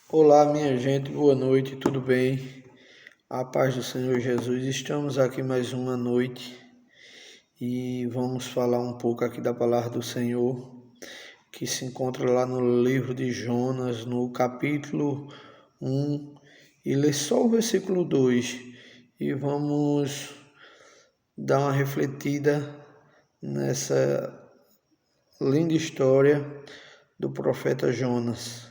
Olá, minha gente, boa noite, tudo bem? A paz do Senhor Jesus. Estamos aqui mais uma noite e vamos falar um pouco aqui da palavra do Senhor, que se encontra lá no livro de Jonas, no capítulo 1, e ler só o versículo 2 e vamos dar uma refletida nessa linda história do profeta Jonas.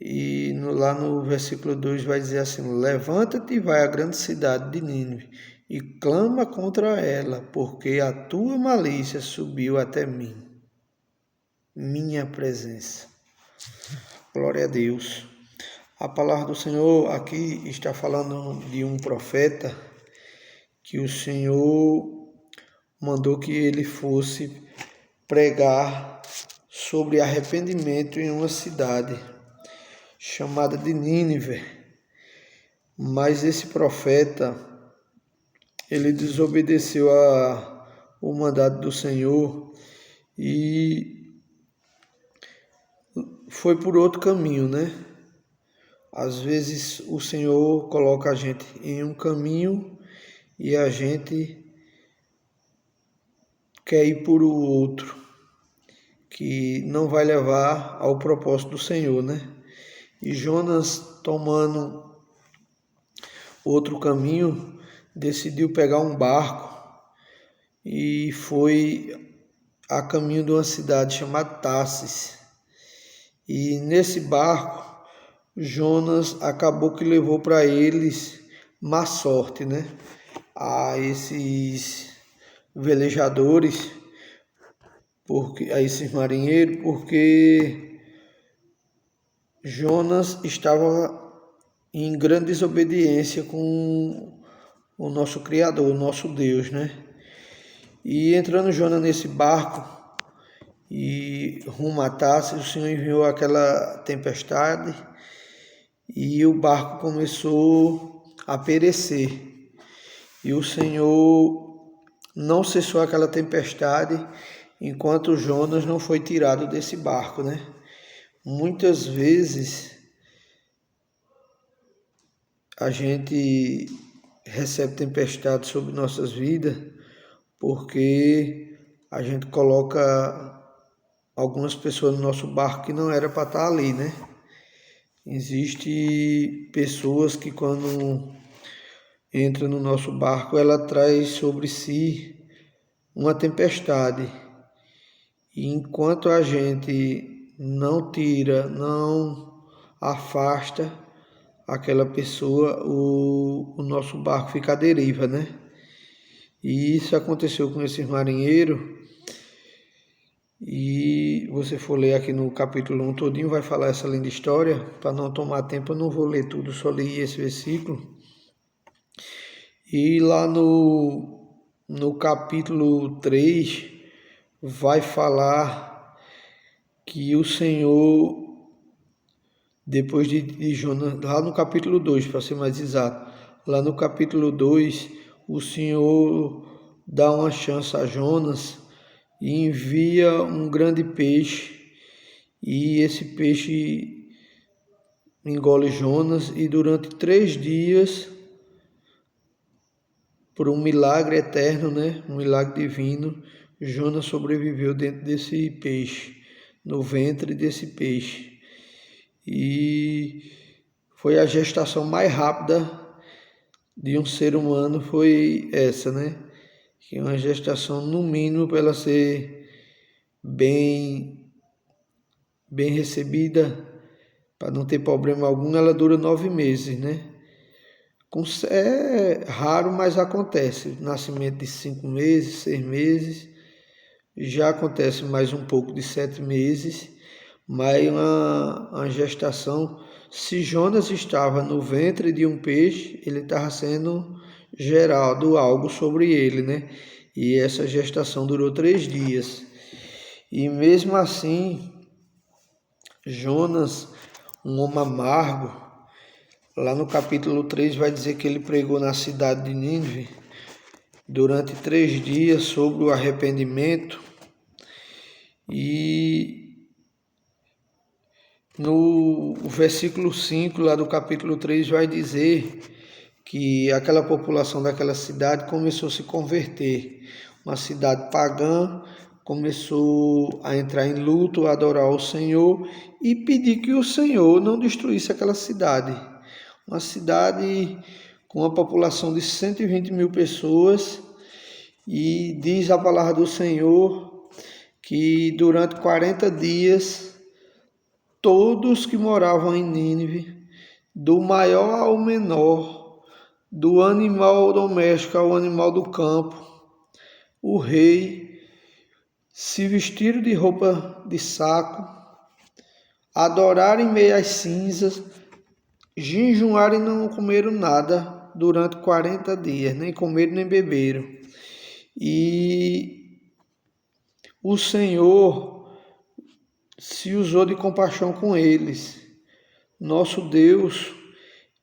E lá no versículo 2 vai dizer assim: Levanta-te e vai à grande cidade de Nínive e clama contra ela, porque a tua malícia subiu até mim, minha presença. Glória a Deus. A palavra do Senhor aqui está falando de um profeta que o Senhor mandou que ele fosse pregar sobre arrependimento em uma cidade chamada de Nínive. Mas esse profeta, ele desobedeceu o mandado do Senhor e foi por outro caminho, né? Às vezes o Senhor coloca a gente em um caminho e a gente quer ir por o outro, que não vai levar ao propósito do Senhor, né? E Jonas, tomando outro caminho, decidiu pegar um barco e foi a caminho de uma cidade chamada Tarsis. E nesse barco, Jonas acabou que levou para eles má sorte, né? A esses velejadores, a esses marinheiros, porque Jonas estava em grande desobediência com o nosso Criador, o nosso Deus, né? E entrando Jonas nesse barco e rumo a Tarsis, o Senhor enviou aquela tempestade e o barco começou a perecer. E o Senhor não cessou aquela tempestade enquanto Jonas não foi tirado desse barco, né? Muitas vezes a gente recebe tempestade sobre nossas vidas porque a gente coloca algumas pessoas no nosso barco que não era para estar ali, né? Existem pessoas que quando entra no nosso barco, ela traz sobre si uma tempestade. E enquanto a gente não tira, não afasta aquela pessoa, o nosso barco fica à deriva, né? E isso aconteceu com esses marinheiros. E você for ler aqui no capítulo 1 todinho, vai falar essa linda história. Para não tomar tempo, eu não vou ler tudo, só li esse versículo. E lá no capítulo 3 vai falar que o Senhor, depois de Jonas, lá no capítulo 2, para ser mais exato, lá no capítulo 2, o Senhor dá uma chance a Jonas e envia um grande peixe, e esse peixe engole Jonas, e durante 3 dias, por um milagre eterno, né? Um milagre divino, Jonas sobreviveu dentro desse peixe, no ventre desse peixe. E foi a gestação mais rápida de um ser humano, foi essa, né? Que é uma gestação, no mínimo, para ela ser bem recebida, para não ter problema algum, ela dura 9 meses, né? É raro, mas acontece. Nascimento de 5 meses, 6 meses, já acontece mais um pouco de 7 meses, mas uma gestação. Se Jonas estava no ventre de um peixe, ele estava sendo gerado algo sobre ele, né? E essa gestação durou 3 dias. E mesmo assim, Jonas, um homem amargo, lá no capítulo 3 vai dizer que ele pregou na cidade de Nínive durante 3 dias sobre o arrependimento, e No versículo 5 lá do capítulo 3 vai dizer que aquela população daquela cidade começou a se converter. Uma cidade pagã começou a entrar em luto, a adorar o Senhor e pedir que o Senhor não destruísse aquela cidade. Uma cidade com uma população de 120 mil pessoas, e diz a palavra do Senhor que durante 40 dias todos que moravam em Nínive, do maior ao menor, do animal doméstico ao animal do campo, o rei, se vestiram de roupa de saco, adoraram em meio às cinzas, jejuaram e não comeram nada durante 40 dias, nem comeram nem beberam. E o Senhor se usou de compaixão com eles. Nosso Deus,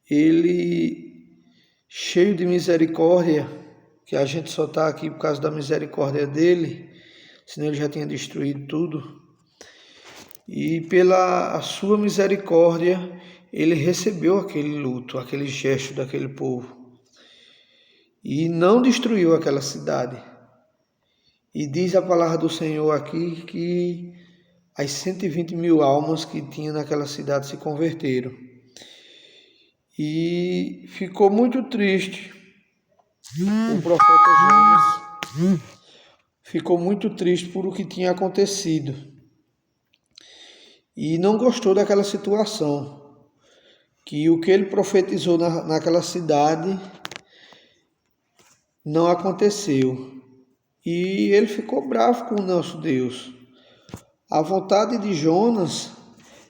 Ele, cheio de misericórdia, que a gente só está aqui por causa da misericórdia dEle, senão Ele já tinha destruído tudo. E pela sua misericórdia, Ele recebeu aquele luto, aquele gesto daquele povo. E não destruiu aquela cidade. E diz a palavra do Senhor aqui que as 120 mil almas que tinha naquela cidade se converteram. E ficou muito triste o profeta Jonas. Ficou muito triste por o que tinha acontecido. E não gostou daquela situação. Que o que ele profetizou naquela cidade não aconteceu. E ele ficou bravo com o nosso Deus. A vontade de Jonas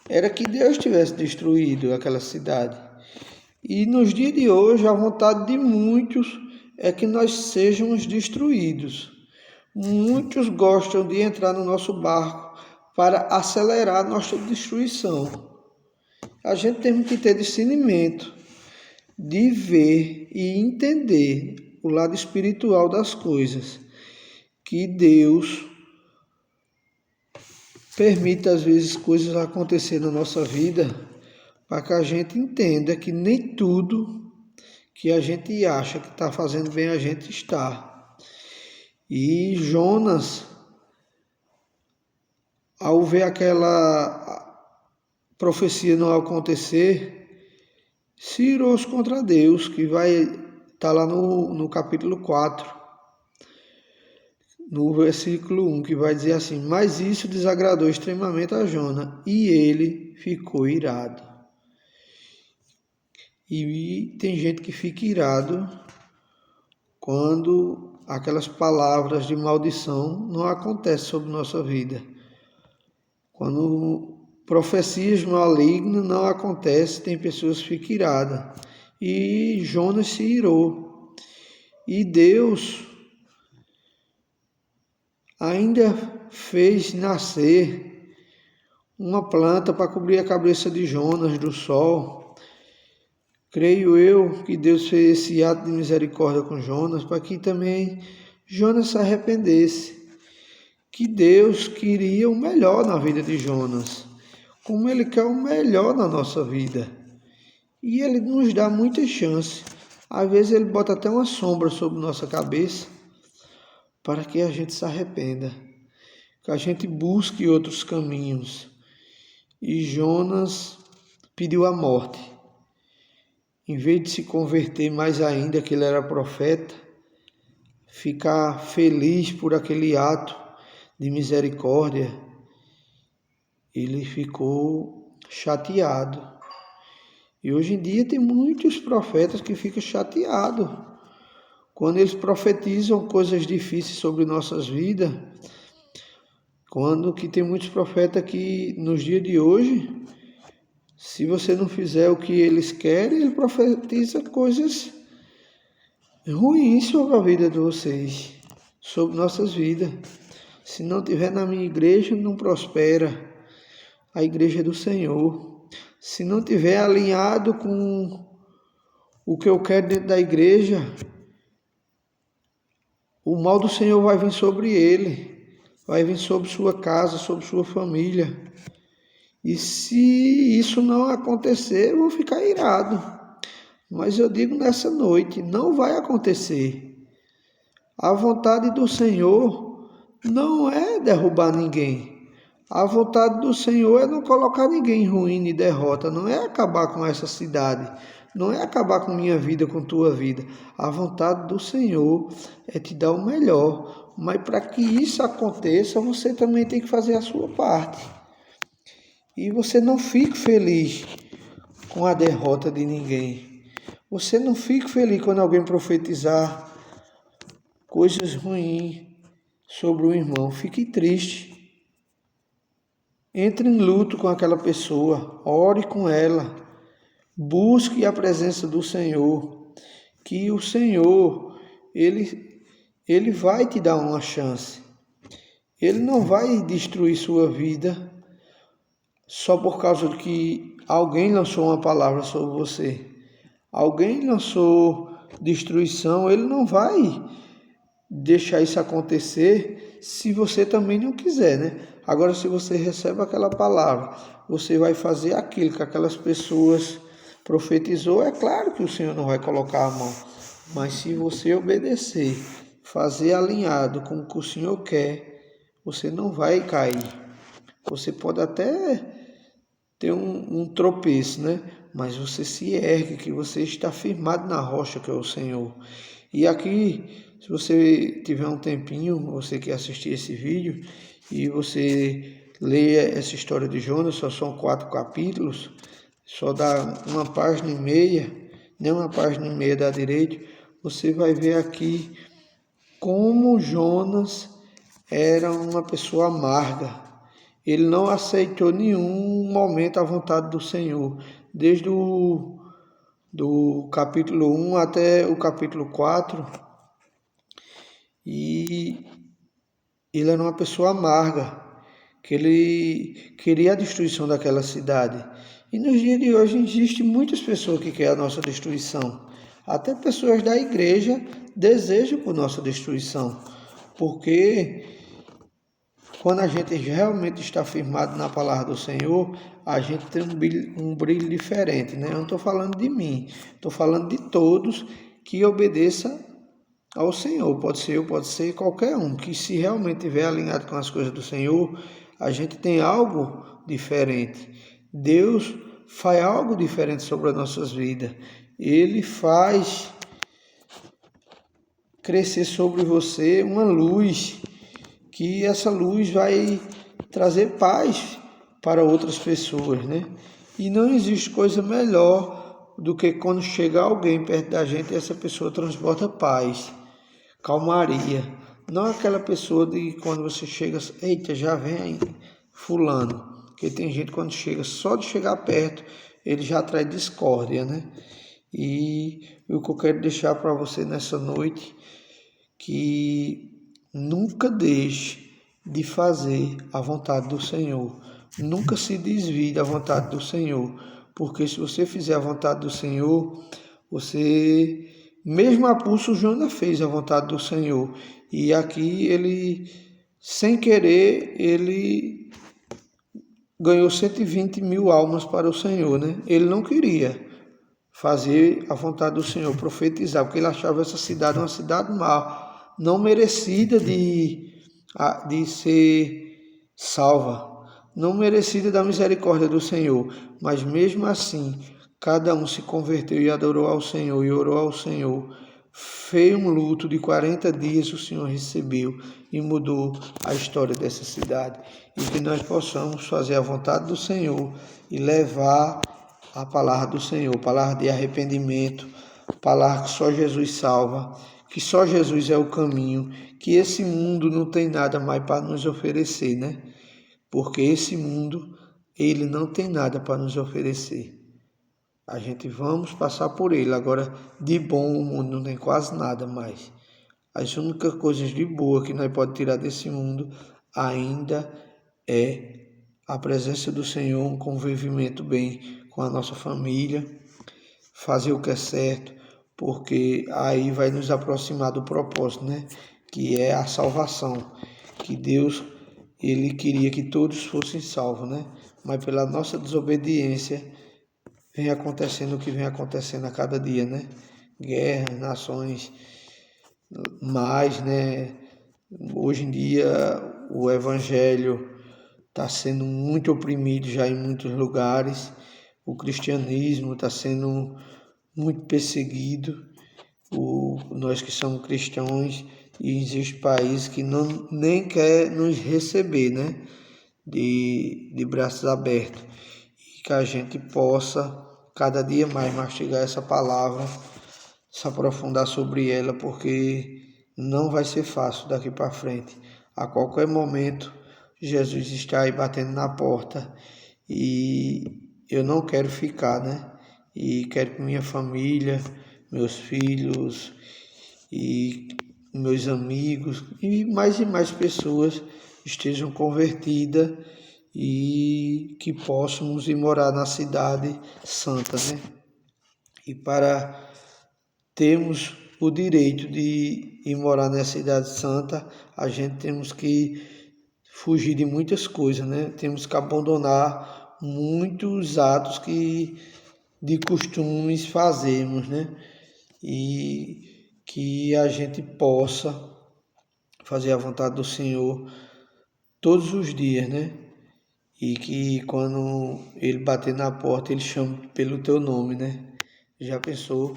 era que Deus tivesse destruído aquela cidade. E nos dias de hoje, a vontade de muitos é que nós sejamos destruídos. Muitos gostam de entrar no nosso barco para acelerar a nossa destruição. A gente tem que ter discernimento de ver e entender o lado espiritual das coisas, que Deus permite às vezes coisas acontecer na nossa vida para que a gente entenda que nem tudo que a gente acha que está fazendo bem a gente está. E Jonas, ao ver aquela profecia não acontecer, se irou contra Deus, que vai estar lá no capítulo 4, no versículo 1, que vai dizer assim: mas isso desagradou extremamente a Jonas, e ele ficou irado. E tem gente que fica irado quando aquelas palavras de maldição não acontecem sobre nossa vida. Quando profecias malignas não acontecem, tem pessoas que ficam iradas. E Jonas se irou. E Deus ainda fez nascer uma planta para cobrir a cabeça de Jonas do sol. Creio eu que Deus fez esse ato de misericórdia com Jonas para que também Jonas se arrependesse. Que Deus queria o melhor na vida de Jonas, como Ele quer o melhor na nossa vida. E Ele nos dá muitas chances. Às vezes Ele bota até uma sombra sobre nossa cabeça para que a gente se arrependa, que a gente busque outros caminhos. E Jonas pediu a morte. Em vez de se converter mais ainda, que ele era profeta, ficar feliz por aquele ato de misericórdia, ele ficou chateado. E hoje em dia tem muitos profetas que ficam chateados quando eles profetizam coisas difíceis sobre nossas vidas. Quando que tem muitos profetas que nos dias de hoje, se você não fizer o que eles querem, ele profetiza coisas ruins sobre a vida de vocês, sobre nossas vidas. Se não tiver na minha igreja, não prospera. A igreja é do Senhor. Se não tiver alinhado com o que eu quero dentro da igreja, o mal do Senhor vai vir sobre ele, vai vir sobre sua casa, sobre sua família. E se isso não acontecer, eu vou ficar irado. Mas eu digo nessa noite, não vai acontecer. A vontade do Senhor não é derrubar ninguém. A vontade do Senhor é não colocar ninguém em ruína e derrota, não é acabar com essa cidade, não é acabar com minha vida, com tua vida. A vontade do Senhor é te dar o melhor, mas para que isso aconteça, você também tem que fazer a sua parte. E você não fique feliz com a derrota de ninguém. Você não fique feliz quando alguém profetizar coisas ruins sobre o irmão. Fique triste. Entre em luto com aquela pessoa. Ore com ela. Busque a presença do Senhor. Que o Senhor, Ele vai te dar uma chance. Ele não vai destruir sua vida só por causa de que alguém lançou uma palavra sobre você. Alguém lançou destruição, ele não vai deixar isso acontecer se você também não quiser, né? Agora, se você recebe aquela palavra, você vai fazer aquilo que aquelas pessoas profetizou, é claro que o Senhor não vai colocar a mão. Mas se você obedecer, fazer alinhado com o que o Senhor quer, você não vai cair. Você pode até ter um tropeço, né? Mas você se ergue, que você está firmado na rocha que é o Senhor. E aqui, se você tiver um tempinho, você que assistir esse vídeo, e você lê essa história de Jonas, só são 4 capítulos, só dá uma página e meia, nem uma página e meia dá direito, você vai ver aqui como Jonas era uma pessoa amarga. Ele não aceitou nenhum momento a vontade do Senhor, desde do capítulo 1 até o capítulo 4, e ele era uma pessoa amarga, que ele queria a destruição daquela cidade. E nos dias de hoje existem muitas pessoas que querem a nossa destruição, até pessoas da igreja desejam por nossa destruição, porque quando a gente realmente está firmado na palavra do Senhor, a gente tem um brilho diferente, né? Eu não estou falando de mim, estou falando de todos que obedeçam ao Senhor. Pode ser eu, pode ser qualquer um, que se realmente estiver alinhado com as coisas do Senhor, a gente tem algo diferente. Deus faz algo diferente sobre as nossas vidas. Ele faz crescer sobre você uma luz, que essa luz vai trazer paz para outras pessoas, né? E não existe coisa melhor do que quando chega alguém perto da gente e essa pessoa transporta paz, calmaria. Não aquela pessoa de quando você chega, eita, já vem aí fulano. Porque tem gente quando chega, só de chegar perto, ele já traz discórdia, né? E o que eu quero deixar para você nessa noite, que nunca deixe de fazer a vontade do Senhor. Nunca se desvie da vontade do Senhor. Porque se você fizer a vontade do Senhor, você, mesmo a pulso, Jonas fez a vontade do Senhor. E aqui ele, sem querer, ele ganhou 120 mil almas para o Senhor, né? Ele não queria fazer a vontade do Senhor, profetizar, porque ele achava essa cidade uma cidade má, não merecida de ser salva, não merecida da misericórdia do Senhor. Mas mesmo assim, cada um se converteu e adorou ao Senhor e orou ao Senhor. Fez um luto de 40 dias, o Senhor recebeu e mudou a história dessa cidade. E que nós possamos fazer a vontade do Senhor e levar a palavra do Senhor, palavra de arrependimento, palavra que só Jesus salva, que só Jesus é o caminho, que esse mundo não tem nada mais para nos oferecer, né? Porque esse mundo, ele não tem nada para nos oferecer. A gente vamos passar por ele. Agora, de bom, o mundo não tem quase nada mais. As únicas coisas de boa que nós podemos tirar desse mundo ainda é a presença do Senhor, um convivimento bem com a nossa família, fazer o que é certo, porque aí vai nos aproximar do propósito, né? Que é a salvação, que Deus, ele queria que todos fossem salvos, né? mas pela nossa desobediência vem acontecendo o que vem acontecendo a cada dia, né? Guerras, nações, mais, né? Hoje em dia o evangelho está sendo muito oprimido já em muitos lugares, o cristianismo está sendo muito perseguido, nós que somos cristãos, e existe país que não, nem quer nos receber, né? De braços abertos, e que a gente possa cada dia mais mastigar essa palavra, se aprofundar sobre ela, porque não vai ser fácil daqui para frente. A qualquer momento, Jesus está aí batendo na porta e eu não quero ficar, né? E quero que minha família, meus filhos e meus amigos e mais pessoas estejam convertidas e que possamos ir morar na cidade santa, né? E para termos o direito de ir morar na cidade santa, a gente temos que fugir de muitas coisas, né? Temos que abandonar muitos atos que de costumes fazemos, né? E que a gente possa fazer a vontade do Senhor todos os dias, né? E que quando ele bater na porta, ele chame pelo teu nome, né? Já pensou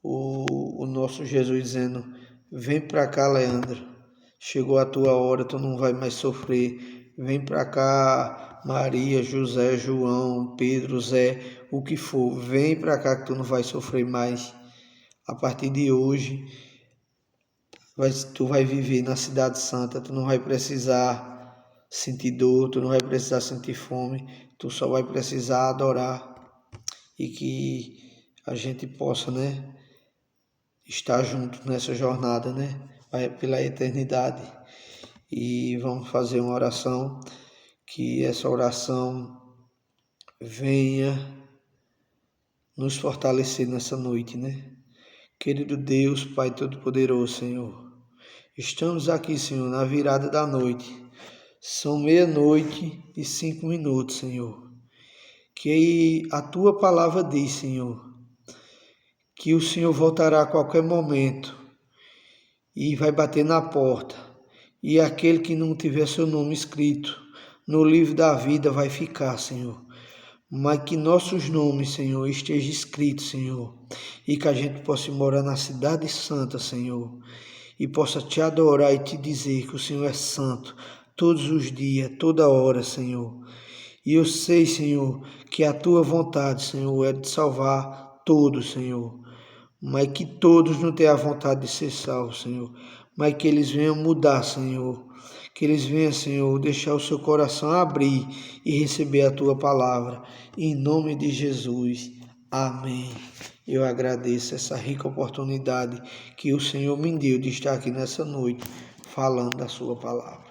o nosso Jesus dizendo: vem para cá, Leandro, chegou a tua hora, tu não vai mais sofrer. Vem para cá, Maria, José, João, Pedro, Zé, o que for, vem para cá que tu não vai sofrer mais. A partir de hoje, tu vai viver na cidade santa, tu não vai precisar sentir dor, tu não vai precisar sentir fome, tu só vai precisar adorar, e que a gente possa, né, estar junto nessa jornada, né, pela eternidade. E vamos fazer uma oração, que essa oração venha nos fortalecer nessa noite, né? Querido Deus, Pai Todo-Poderoso, Senhor, estamos aqui, Senhor, na virada da noite. São 00:05, Senhor. Que a Tua palavra diz, Senhor, que o Senhor voltará a qualquer momento e vai bater na porta. E aquele que não tiver seu nome escrito no livro da vida vai ficar, Senhor. Mas que nossos nomes, Senhor, estejam escritos, Senhor, e que a gente possa morar na cidade santa, Senhor, e possa te adorar e te dizer que o Senhor é santo todos os dias, toda hora, Senhor. E eu sei, Senhor, que a tua vontade, Senhor, é de salvar todos, Senhor, mas que todos não tenham a vontade de ser salvos, Senhor, mas que eles venham mudar, Senhor, que eles venham, Senhor, deixar o seu coração abrir e receber a tua palavra, em nome de Jesus, amém. Eu agradeço essa rica oportunidade que o Senhor me deu de estar aqui nessa noite, falando da sua palavra.